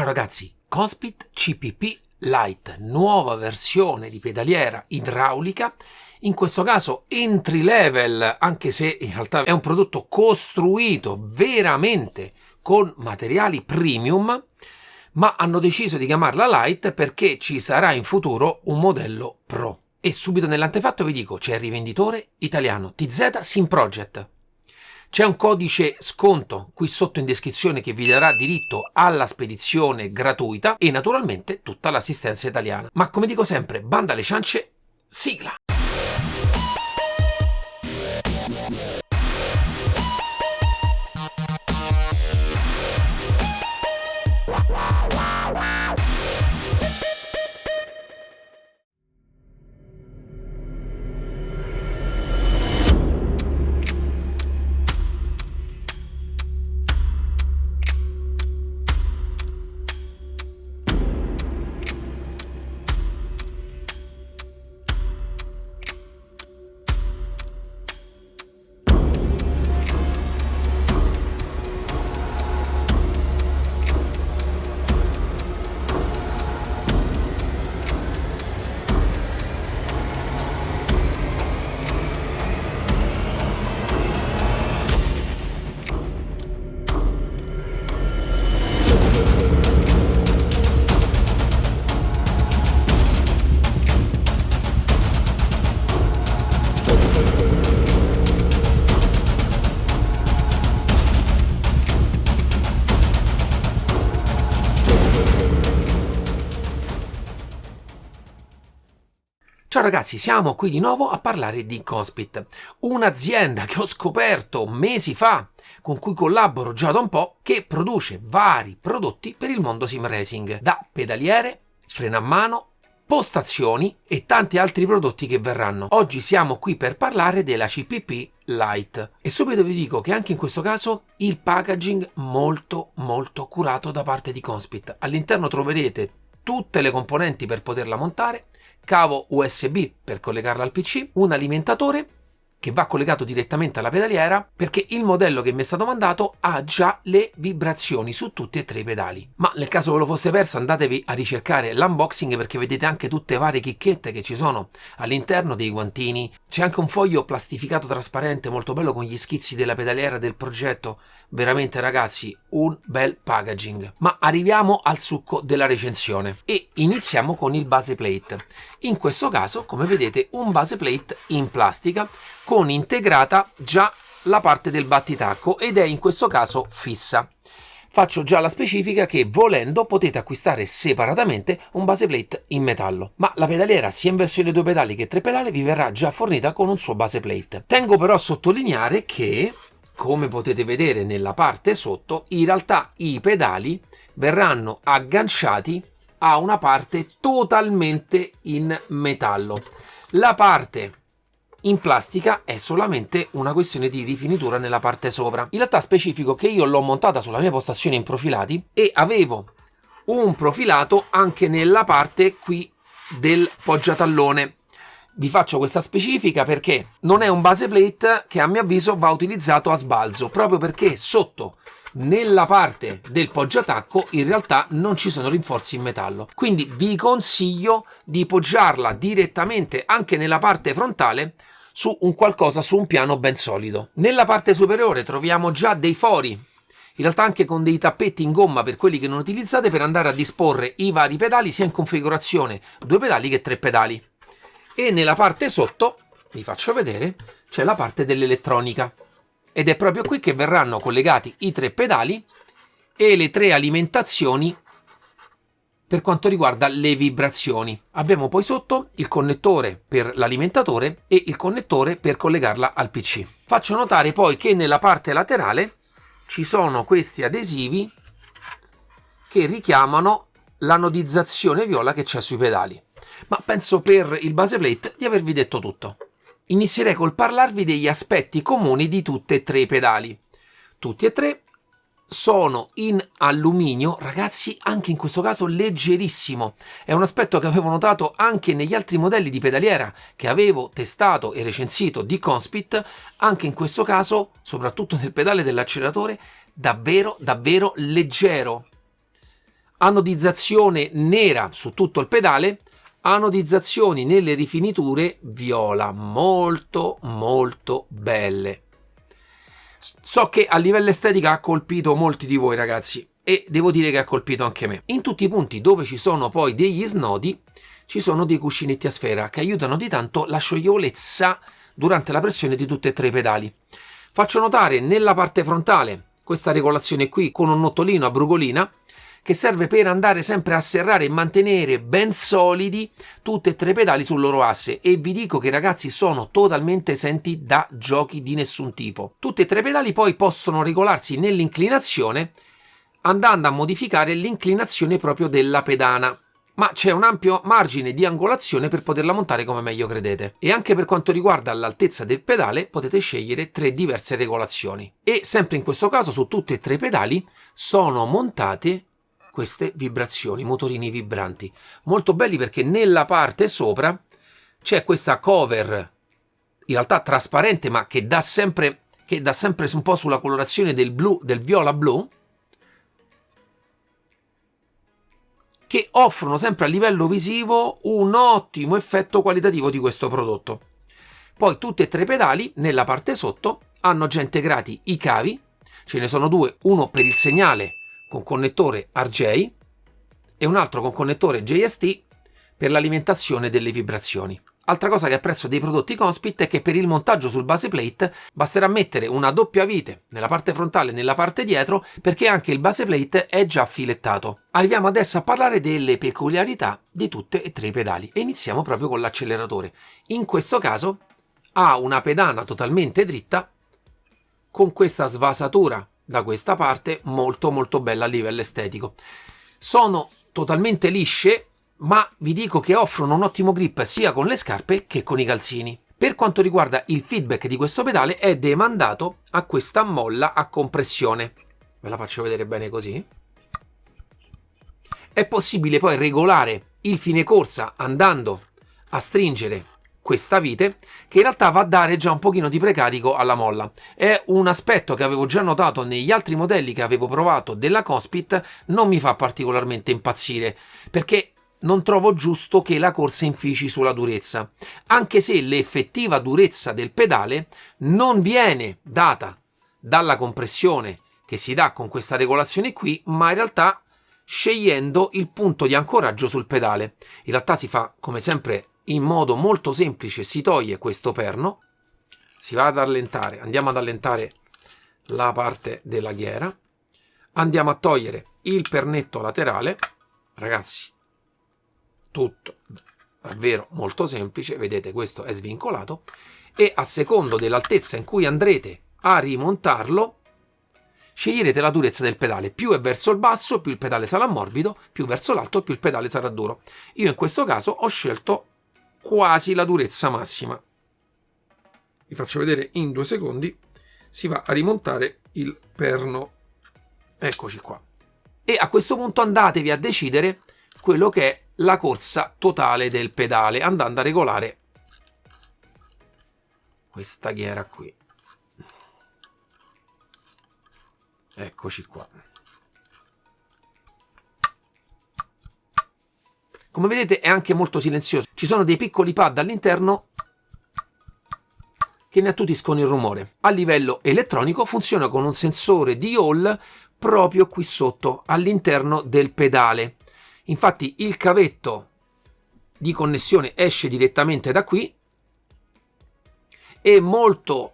Ciao ragazzi, Conspit CPP Lite, nuova versione di pedaliera idraulica, in questo caso entry level, anche se in realtà è un prodotto costruito veramente con materiali premium, ma hanno deciso di chiamarla Lite perché ci sarà in futuro un modello Pro. E subito nell'antefatto vi dico, c'è il rivenditore italiano TZ Sim Project. C'è un codice sconto qui sotto in descrizione che vi darà diritto alla spedizione gratuita e naturalmente tutta l'assistenza italiana. Ma come dico sempre, banda alle ciance, sigla! Ciao ragazzi, siamo qui di nuovo a parlare di Conspit, un'azienda che ho scoperto mesi fa, con cui collaboro già da un po', che produce vari prodotti per il mondo sim racing, da pedaliere, freno a mano, postazioni e tanti altri prodotti che verranno. Oggi siamo qui per parlare della CPP Lite e subito vi dico che anche in questo caso il packaging molto curato da parte di Conspit. All'interno troverete tutte le componenti per poterla montare, cavo USB per collegarla al PC, un alimentatore che va collegato direttamente alla pedaliera perché il modello che mi è stato mandato ha già le vibrazioni su tutti e tre i pedali. Ma nel caso ve lo fosse perso andatevi a ricercare l'unboxing perché vedete anche tutte varie chicchette che ci sono all'interno dei guantini. C'è anche un foglio plastificato trasparente molto bello con gli schizzi della pedaliera del progetto. Veramente ragazzi un bel packaging. Ma arriviamo al succo della recensione e iniziamo con il base plate. In questo caso come vedete un base plate in plastica con integrata già la parte del battitacco ed è in questo caso fissa. Faccio già la specifica che volendo potete acquistare separatamente un base plate in metallo, ma la pedaliera sia in versione 2 pedali che 3 pedali vi verrà già fornita con un suo base plate. Tengo però a sottolineare che, come potete vedere nella parte sotto, in realtà i pedali verranno agganciati a una parte totalmente in metallo. La parte in plastica è solamente una questione di rifinitura nella parte sopra. In realtà specifico che io l'ho montata sulla mia postazione in profilati e avevo un profilato anche nella parte qui del poggiatallone. Vi faccio questa specifica perché non è un base plate che a mio avviso va utilizzato a sbalzo, proprio perché sotto nella parte del poggiatacco in realtà non ci sono rinforzi in metallo, quindi vi consiglio di poggiarla direttamente anche nella parte frontale su un qualcosa, su un piano ben solido. Nella parte superiore troviamo già dei fori, in realtà anche con dei tappetti in gomma per quelli che non utilizzate, per andare a disporre i vari pedali sia in configurazione 2 pedali che 3 pedali. E nella parte sotto, vi faccio vedere, c'è la parte dell'elettronica. Ed è proprio qui che verranno collegati i 3 pedali e le 3 alimentazioni per quanto riguarda le vibrazioni. Abbiamo poi sotto il connettore per l'alimentatore e il connettore per collegarla al PC. Faccio notare poi che nella parte laterale ci sono questi adesivi che richiamano l'anodizzazione viola che c'è sui pedali. Ma penso per il base plate di avervi detto tutto. Inizierei col parlarvi degli aspetti comuni di tutti e 3 i pedali. Tutti e 3 sono in alluminio, ragazzi, anche in questo caso leggerissimo. È un aspetto che avevo notato anche negli altri modelli di pedaliera che avevo testato e recensito di Conspit. Anche in questo caso, soprattutto nel pedale dell'acceleratore, davvero leggero. anodizzazione nera su tutto il pedale, anodizzazioni nelle rifiniture viola, molto molto belle. So che a livello estetica ha colpito molti di voi ragazzi, e devo dire che ha colpito anche me. In tutti i punti dove ci sono poi degli snodi ci sono dei cuscinetti a sfera che aiutano di tanto la scioglievolezza durante la pressione di tutti e tre i pedali. Faccio notare nella parte frontale questa regolazione qui con un nottolino a brugolina che serve per andare sempre a serrare e mantenere ben solidi tutti e tre i pedali sul loro asse, e vi dico che ragazzi sono totalmente esenti da giochi di nessun tipo. Tutti e tre i pedali poi possono regolarsi nell'inclinazione andando a modificare l'inclinazione proprio della pedana, ma c'è un ampio margine di angolazione per poterla montare come meglio credete. E anche per quanto riguarda l'altezza del pedale potete scegliere 3 diverse regolazioni, e sempre in questo caso su tutti e tre i pedali sono montate queste vibrazioni, motorini vibranti, molto belli, perché nella parte sopra c'è questa cover in realtà trasparente, ma che dà sempre un po' sulla colorazione del blu, del viola blu, che offrono sempre a livello visivo un ottimo effetto qualitativo di questo prodotto. Poi tutti e tre i pedali nella parte sotto hanno già integrati i cavi, ce ne sono due, uno per il segnale con connettore RJ e un altro con connettore JST per l'alimentazione delle vibrazioni. Altra cosa che apprezzo dei prodotti Conspit è che per il montaggio sul base plate basterà mettere una doppia vite nella parte frontale e nella parte dietro, perché anche il base plate è già filettato. Arriviamo adesso a parlare delle peculiarità di tutte e tre i pedali e iniziamo proprio con l'acceleratore. In questo caso ha una pedana totalmente dritta con questa svasatura da questa parte molto molto bella a livello estetico. Sono totalmente lisce, ma vi dico che offrono un ottimo grip sia con le scarpe che con i calzini. Per quanto riguarda il feedback di questo pedale è demandato a questa molla a compressione. Ve la faccio vedere bene così. È possibile poi regolare il fine corsa andando a stringere questa vite, che in realtà va a dare già un pochino di precarico alla molla. È un aspetto che avevo già notato negli altri modelli che avevo provato della Conspit, non mi fa particolarmente impazzire, perché non trovo giusto che la corsa infici sulla durezza, anche se l'effettiva durezza del pedale non viene data dalla compressione che si dà con questa regolazione qui, ma in realtà scegliendo il punto di ancoraggio sul pedale. In realtà si fa come sempre in modo molto semplice, si toglie questo perno, si va ad allentare, andiamo ad allentare la parte della ghiera, andiamo a togliere il pernetto laterale, ragazzi, tutto davvero molto semplice, vedete questo è svincolato, e a secondo dell'altezza in cui andrete a rimontarlo sceglierete la durezza del pedale. Più è verso il basso più il pedale sarà morbido, più verso l'alto più il pedale sarà duro. Io in questo caso ho scelto quasi la durezza massima. Vi faccio vedere in 2 secondi. Si va a rimontare il perno, eccoci qua, e a questo punto andatevi a decidere quello che è la corsa totale del pedale andando a regolare questa ghiera qui, eccoci qua. Come vedete è anche molto silenzioso, ci sono dei piccoli pad all'interno che ne attutiscono il rumore. A livello elettronico funziona con un sensore di Hall proprio qui sotto all'interno del pedale. Infatti il cavetto di connessione esce direttamente da qui e molto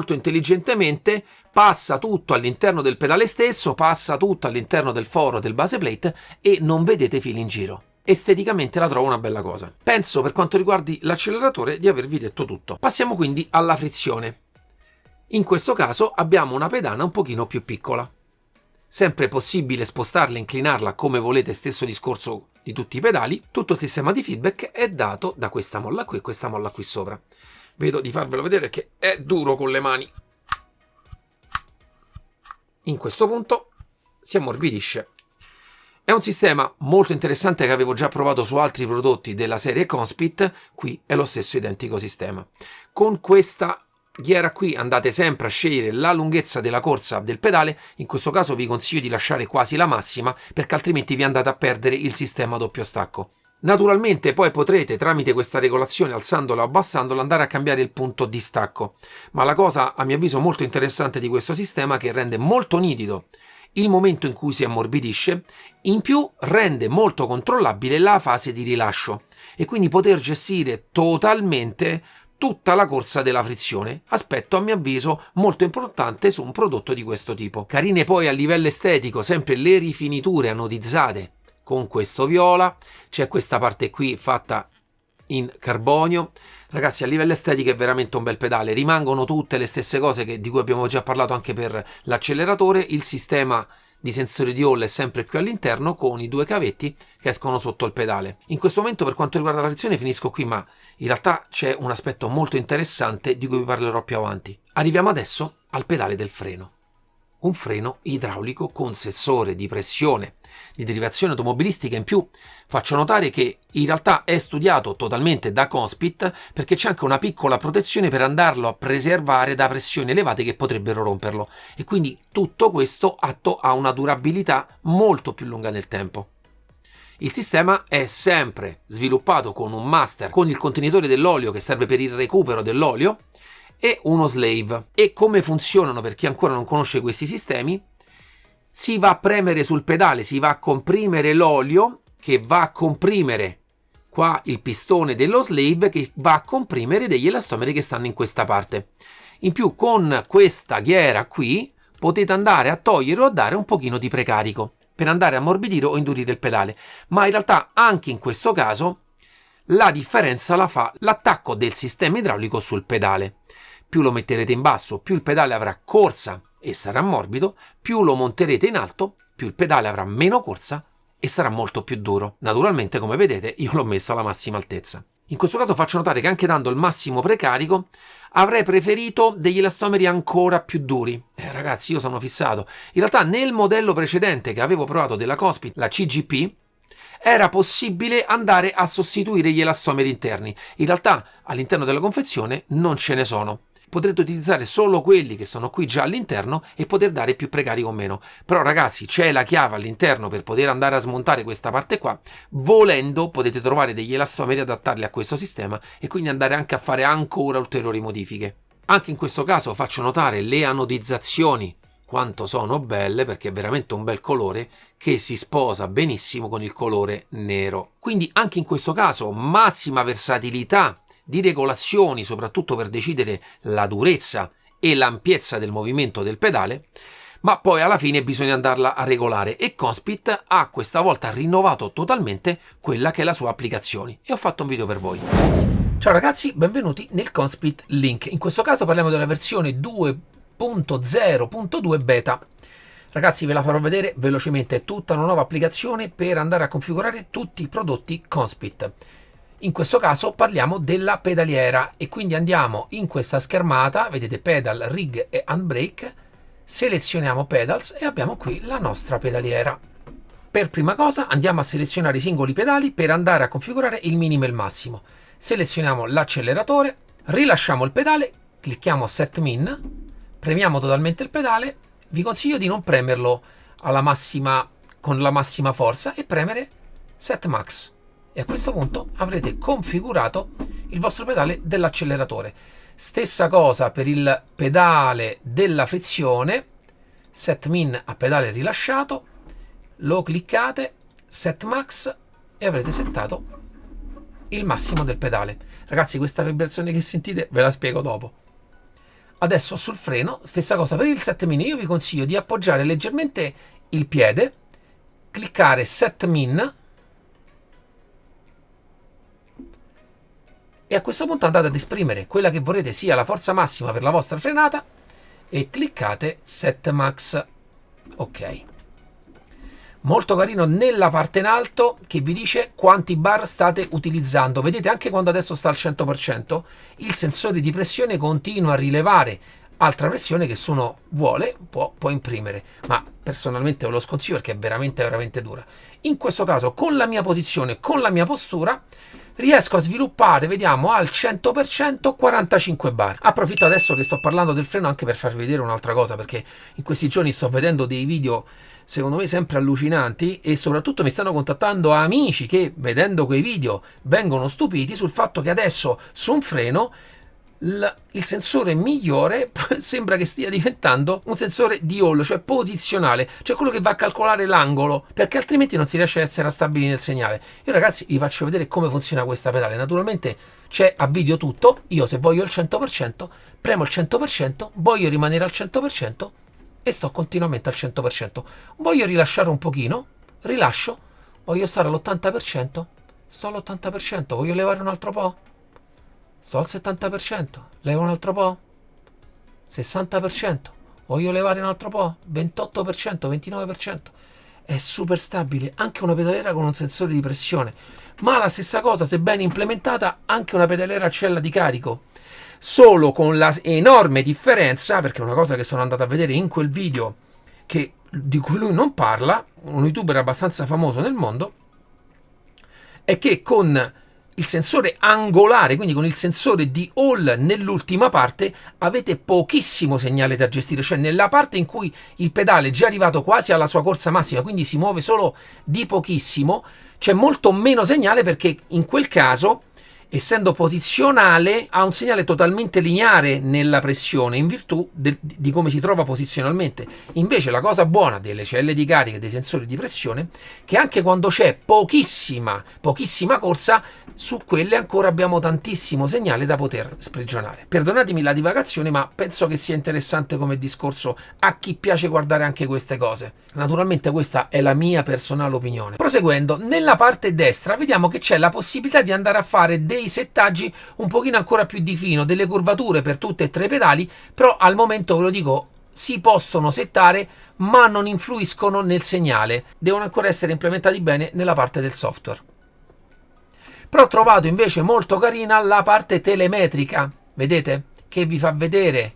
intelligentemente passa tutto all'interno del pedale stesso, passa tutto all'interno del foro del base plate e non vedete fili in giro. Esteticamente la trovo una bella cosa. Penso, per quanto riguardi l'acceleratore, di avervi detto tutto. Passiamo quindi alla frizione. In questo caso abbiamo una pedana un pochino più piccola. Sempre possibile spostarla e inclinarla come volete, stesso discorso di tutti i pedali. Tutto il sistema di feedback è dato da questa molla qui e questa molla qui sopra. Vedo di farvelo vedere che è duro con le mani. In questo punto si ammorbidisce. È un sistema molto interessante che avevo già provato su altri prodotti della serie Conspit, qui è lo stesso identico sistema. Con questa ghiera qui andate sempre a scegliere la lunghezza della corsa del pedale, in questo caso vi consiglio di lasciare quasi la massima perché altrimenti vi andate a perdere il sistema doppio stacco. Naturalmente poi potrete tramite questa regolazione, alzandola o abbassandola, andare a cambiare il punto di stacco, ma la cosa a mio avviso molto interessante di questo sistema, che rende molto nitido il momento in cui si ammorbidisce, in più rende molto controllabile la fase di rilascio e quindi poter gestire totalmente tutta la corsa della frizione, aspetto a mio avviso molto importante su un prodotto di questo tipo. Carine poi a livello estetico sempre le rifiniture anodizzate con questo viola, c'è questa parte qui fatta in carbonio. Ragazzi, a livello estetico è veramente un bel pedale, rimangono tutte le stesse cose di cui abbiamo già parlato anche per l'acceleratore. Il sistema di sensori di Hall è sempre qui all'interno con i due cavetti che escono sotto il pedale. In questo momento per quanto riguarda la frizione finisco qui, ma in realtà c'è un aspetto molto interessante di cui vi parlerò più avanti. Arriviamo adesso al pedale del freno. Un freno idraulico con sensore di pressione di derivazione automobilistica. In più faccio notare che in realtà è studiato totalmente da Conspit, perché c'è anche una piccola protezione per andarlo a preservare da pressioni elevate che potrebbero romperlo, e quindi tutto questo atto a una durabilità molto più lunga nel tempo. Il sistema è sempre sviluppato con un master con il contenitore dell'olio che serve per il recupero dell'olio e uno slave. E come funzionano, per chi ancora non conosce questi sistemi: si va a premere sul pedale, si va a comprimere l'olio che va a comprimere qua il pistone dello slave, che va a comprimere degli elastomeri che stanno in questa parte. In più con questa ghiera qui potete andare a togliere o a dare un pochino di precarico per andare a ammorbidire o indurire il pedale, ma in realtà anche in questo caso la differenza la fa l'attacco del sistema idraulico sul pedale. Più lo metterete in basso, più il pedale avrà corsa e sarà morbido, più lo monterete in alto, più il pedale avrà meno corsa e sarà molto più duro. Naturalmente, come vedete, io l'ho messo alla massima altezza. In questo caso faccio notare che anche dando il massimo precarico avrei preferito degli elastomeri ancora più duri. Ragazzi, io sono fissato. In realtà nel modello precedente che avevo provato della Conspit, la CGP, era possibile andare a sostituire gli elastomeri interni. In realtà all'interno della confezione non ce ne sono. Potrete utilizzare solo quelli che sono qui già all'interno e poter dare più precarico o meno. Però ragazzi, c'è la chiave all'interno per poter andare a smontare questa parte qua. Volendo potete trovare degli elastomeri adattarli a questo sistema e quindi andare anche a fare ancora ulteriori modifiche. Anche in questo caso faccio notare le anodizzazioni quanto sono belle, perché è veramente un bel colore che si sposa benissimo con il colore nero. Quindi anche in questo caso massima versatilità di regolazioni, soprattutto per decidere la durezza e l'ampiezza del movimento del pedale, ma poi alla fine bisogna andarla a regolare, e Conspit ha questa volta rinnovato totalmente quella che è la sua applicazione e ho fatto un video per voi. Ciao ragazzi, benvenuti nel Conspit Link. In questo caso parliamo della versione 2.0.2 beta. Ragazzi, ve la farò vedere velocemente, è tutta una nuova applicazione per andare a configurare tutti i prodotti Conspit. In questo caso parliamo della pedaliera e quindi andiamo in questa schermata, vedete pedal, rig e handbrake, selezioniamo pedals e abbiamo qui la nostra pedaliera. Per prima cosa andiamo a selezionare i singoli pedali per andare a configurare il minimo e il massimo. Selezioniamo l'acceleratore, rilasciamo il pedale, clicchiamo Set Min, premiamo totalmente il pedale, vi consiglio di non premerlo alla massima, con la massima forza, e premere Set Max. E a questo punto avrete configurato il vostro pedale dell'acceleratore. Stessa cosa per il pedale della frizione, Set Min a pedale rilasciato, lo cliccate, Set Max e avrete settato il massimo del pedale. Ragazzi, questa vibrazione che sentite ve la spiego dopo. Adesso sul freno, stessa cosa per il Set Min, io vi consiglio di appoggiare leggermente il piede, cliccare Set Min, e a questo punto andate ad esprimere quella che vorrete sia la forza massima per la vostra frenata e cliccate Set Max. Ok. Molto carino nella parte in alto che vi dice quanti bar state utilizzando. Vedete, anche quando adesso sta al 100%, il sensore di pressione continua a rilevare altra pressione che se uno vuole può imprimere, ma personalmente ve lo sconsiglio perché è veramente dura. In questo caso, con la mia posizione, con la mia postura, riesco a sviluppare, vediamo, al 100% 45 bar. Approfitto adesso che sto parlando del freno anche per farvi vedere un'altra cosa, perché in questi giorni sto vedendo dei video secondo me sempre allucinanti e soprattutto mi stanno contattando amici che vedendo quei video vengono stupiti sul fatto che adesso su un freno il sensore migliore sembra che stia diventando un sensore di Hall, cioè posizionale, cioè quello che va a calcolare l'angolo, perché altrimenti non si riesce a essere stabili nel segnale. Io ragazzi vi faccio vedere come funziona questa pedale, naturalmente c'è a video tutto. Io se voglio il 100% premo il 100%, voglio rimanere al 100% e sto continuamente al 100%, voglio rilasciare un pochino, rilascio, voglio stare all'80%, sto all'80%, voglio levare un altro po', sto al 70%, levo un altro po', 60%, voglio levare un altro po', 28%, 29%. È super stabile, anche una pedaliera con un sensore di pressione, ma la stessa cosa, se ben implementata, anche una pedaliera a cella di carico. Solo con la enorme differenza, perché è una cosa che sono andato a vedere in quel video di cui lui non parla, un youtuber abbastanza famoso nel mondo, è che con il sensore angolare, quindi con il sensore di Hall nell'ultima parte, avete pochissimo segnale da gestire, cioè nella parte in cui il pedale è già arrivato quasi alla sua corsa massima, quindi si muove solo di pochissimo, c'è molto meno segnale perché in quel caso, essendo posizionale, ha un segnale totalmente lineare nella pressione in virtù di come si trova posizionalmente. Invece la cosa buona delle celle di carica e dei sensori di pressione è che anche quando c'è pochissima corsa, su quelle ancora abbiamo tantissimo segnale da poter sprigionare. Perdonatemi la divagazione, ma penso che sia interessante come discorso a chi piace guardare anche queste cose. Naturalmente questa è la mia personale opinione. Proseguendo, nella parte destra vediamo che c'è la possibilità di andare a fare dei settaggi un pochino ancora più di fino, delle curvature per tutte e tre i pedali, però al momento ve lo dico, si possono settare ma non influiscono nel segnale, devono ancora essere implementati bene nella parte del software. Però ho trovato invece molto carina la parte telemetrica, vedete? Che vi fa vedere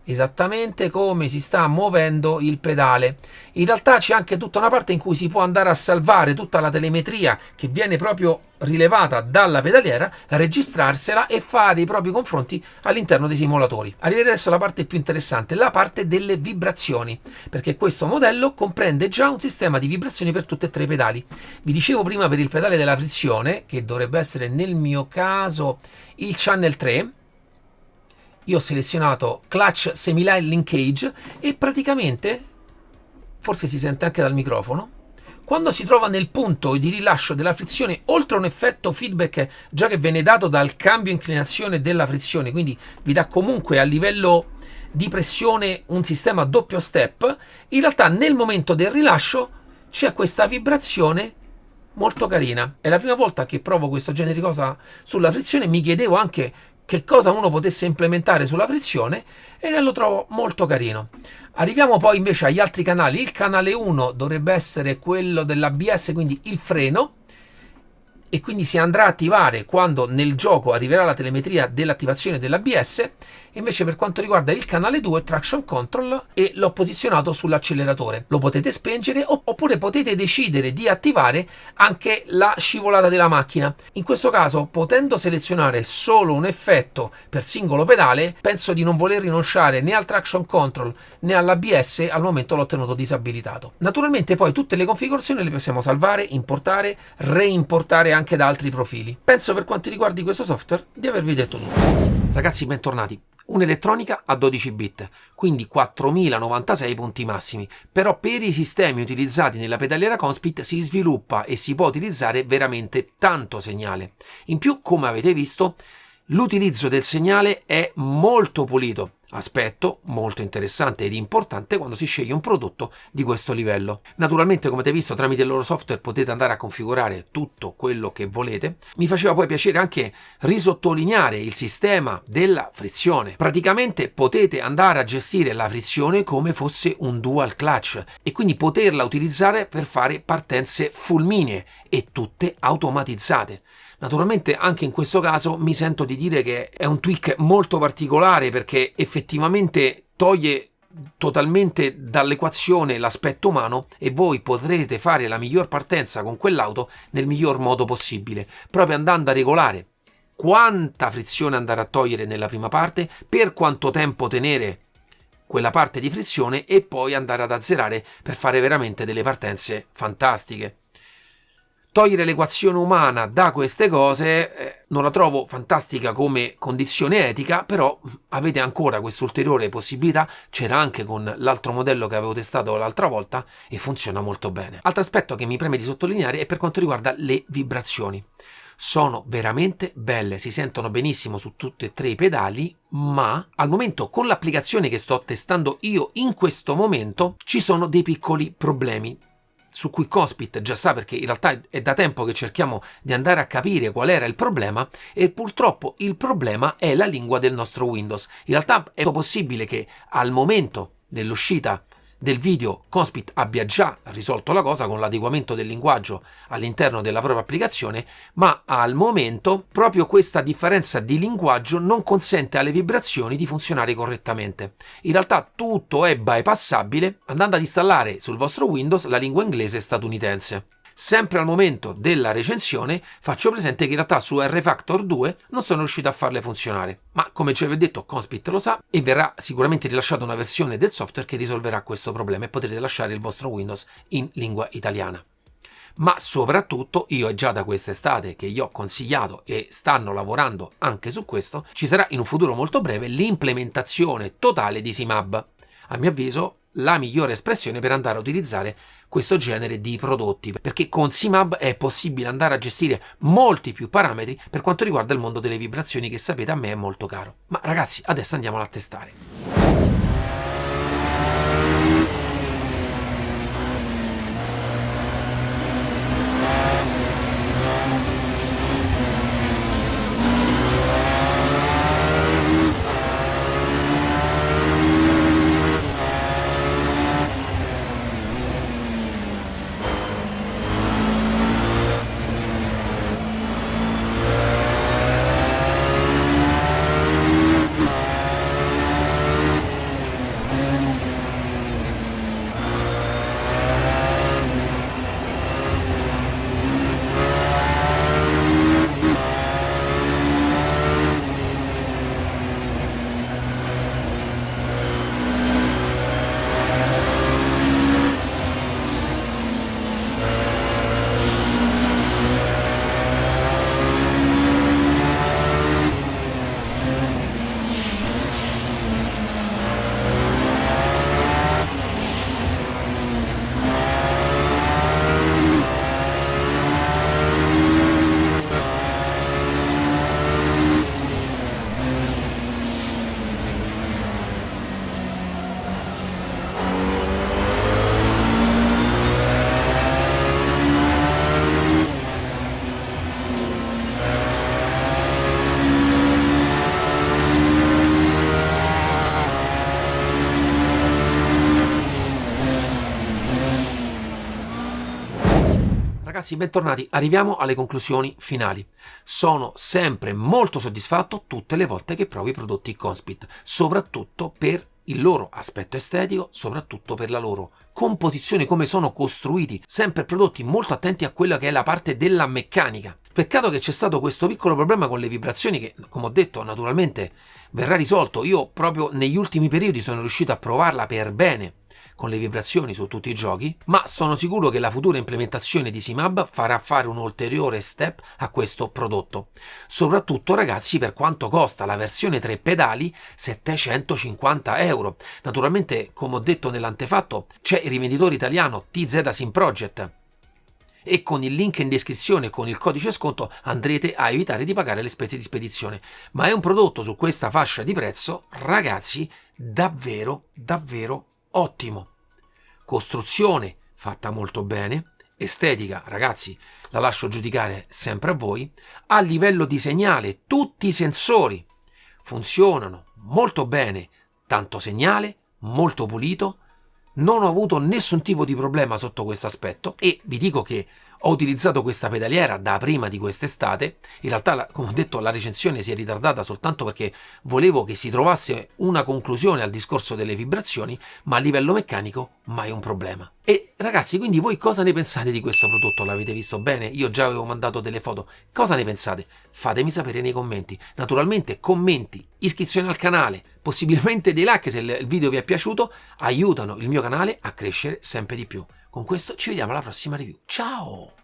esattamente come si sta muovendo il pedale. In realtà c'è anche tutta una parte in cui si può andare a salvare tutta la telemetria che viene proprio rilevata dalla pedaliera, registrarsela e fare i propri confronti all'interno dei simulatori. Arriverà adesso la parte più interessante, la parte delle vibrazioni, perché questo modello comprende già un sistema di vibrazioni per tutti e tre i pedali. Vi dicevo prima per il pedale della frizione, che dovrebbe essere nel mio caso il Channel 3, io ho selezionato Clutch Semi-Line Linkage e praticamente, forse si sente anche dal microfono, quando si trova nel punto di rilascio della frizione, oltre a un effetto feedback già che viene dato dal cambio inclinazione della frizione, quindi vi dà comunque a livello di pressione un sistema doppio step, in realtà nel momento del rilascio c'è questa vibrazione molto carina. È la prima volta che provo questo genere di cosa sulla frizione, mi chiedevo anche che cosa uno potesse implementare sulla frizione e lo trovo molto carino. Arriviamo poi invece agli altri canali. Il canale 1 dovrebbe essere quello dell'ABS, quindi il freno, e quindi si andrà a attivare quando nel gioco arriverà la telemetria dell'attivazione dell'ABS. Invece per quanto riguarda il canale 2 Traction Control, e l'ho posizionato sull'acceleratore. Lo potete spengere oppure potete decidere di attivare anche la scivolata della macchina. In questo caso, potendo selezionare solo un effetto per singolo pedale, penso di non voler rinunciare né al Traction Control né all'ABS, al momento l'ho tenuto disabilitato. Naturalmente poi tutte le configurazioni le possiamo salvare, importare, reimportare anche da altri profili. Penso per quanto riguarda questo software di avervi detto tutto. Ragazzi, bentornati. Un'elettronica a 12 bit, quindi 4096 punti massimi, però per i sistemi utilizzati nella pedaliera Conspeed si sviluppa e si può utilizzare veramente tanto segnale. In più, come avete visto, l'utilizzo del segnale è molto pulito, aspetto molto interessante ed importante quando si sceglie un prodotto di questo livello. Naturalmente, come avete visto, tramite il loro software potete andare a configurare tutto quello che volete. Mi faceva poi piacere anche risottolineare il sistema della frizione. Praticamente potete andare a gestire la frizione come fosse un dual clutch e quindi poterla utilizzare per fare partenze fulminee e tutte automatizzate. Naturalmente anche in questo caso mi sento di dire che è un tweak molto particolare perché effettivamente toglie totalmente dall'equazione l'aspetto umano e voi potrete fare la miglior partenza con quell'auto nel miglior modo possibile, proprio andando a regolare quanta frizione andare a togliere nella prima parte, per quanto tempo tenere quella parte di frizione e poi andare ad azzerare per fare veramente delle partenze fantastiche. Togliere l'equazione umana da queste cose non la trovo fantastica come condizione etica, però avete ancora quest'ulteriore possibilità, c'era anche con l'altro modello che avevo testato l'altra volta e funziona molto bene. Altro aspetto che mi preme di sottolineare è per quanto riguarda le vibrazioni. Sono veramente belle, si sentono benissimo su tutti e tre i pedali, ma al momento con l'applicazione che sto testando io in questo momento ci sono dei piccoli problemi su cui Cospit già sa, perché in realtà è da tempo che cerchiamo di andare a capire qual era il problema, e purtroppo il problema è la lingua del nostro Windows. In realtà è possibile che al momento dell'uscita del video Cospit abbia già risolto la cosa con l'adeguamento del linguaggio all'interno della propria applicazione, ma al momento proprio questa differenza di linguaggio non consente alle vibrazioni di funzionare correttamente. In realtà tutto è bypassabile andando ad installare sul vostro Windows la lingua inglese statunitense. Sempre al momento della recensione faccio presente che in realtà su R-Factor 2 non sono riuscito a farle funzionare, ma come ci avevo detto Cospit lo sa e verrà sicuramente rilasciata una versione del software che risolverà questo problema e potrete lasciare il vostro Windows in lingua italiana. Ma soprattutto io è già da quest'estate che gli ho consigliato e stanno lavorando anche su questo, ci sarà in un futuro molto breve l'implementazione totale di SIMAB. A mio avviso la migliore espressione per andare a utilizzare questo genere di prodotti, perché con SIMAB è possibile andare a gestire molti più parametri per quanto riguarda il mondo delle vibrazioni, che sapete a me è molto caro. Ma ragazzi, adesso andiamolo a testare. Ragazzi, bentornati, arriviamo alle conclusioni finali. Sono sempre molto soddisfatto tutte le volte che provo i prodotti Cospit, soprattutto per il loro aspetto estetico, soprattutto per la loro composizione, come sono costruiti, sempre prodotti molto attenti a quella che è la parte della meccanica. Peccato che c'è stato questo piccolo problema con le vibrazioni che, come ho detto, naturalmente verrà risolto. Io proprio negli ultimi periodi sono riuscito a provarla per bene con le vibrazioni su tutti i giochi, ma sono sicuro che la futura implementazione di SIMAB farà fare un ulteriore step a questo prodotto. Soprattutto, ragazzi, per quanto costa la versione 3 pedali, 750 euro. Naturalmente, come ho detto nell'antefatto, c'è il rivenditore italiano TZ Sim Project e con il link in descrizione, con il codice sconto, andrete a evitare di pagare le spese di spedizione. Ma è un prodotto su questa fascia di prezzo, ragazzi, davvero ottimo. Costruzione fatta molto bene, estetica, ragazzi, la lascio giudicare sempre a voi. A livello di segnale, tutti i sensori funzionano molto bene, tanto segnale, molto pulito. Non ho avuto nessun tipo di problema sotto questo aspetto e vi dico che Ho utilizzato questa pedaliera da prima di quest'estate, in realtà come ho detto la recensione si è ritardata soltanto perché volevo che si trovasse una conclusione al discorso delle vibrazioni, ma a livello meccanico mai un problema. E ragazzi, quindi voi cosa ne pensate di questo prodotto? L'avete visto bene? Io già avevo mandato delle foto. Cosa ne pensate? Fatemi sapere nei commenti. Naturalmente commenti, iscrizione al canale, possibilmente dei like se il video vi è piaciuto, aiutano il mio canale a crescere sempre di più. Con questo ci vediamo alla prossima review. Ciao!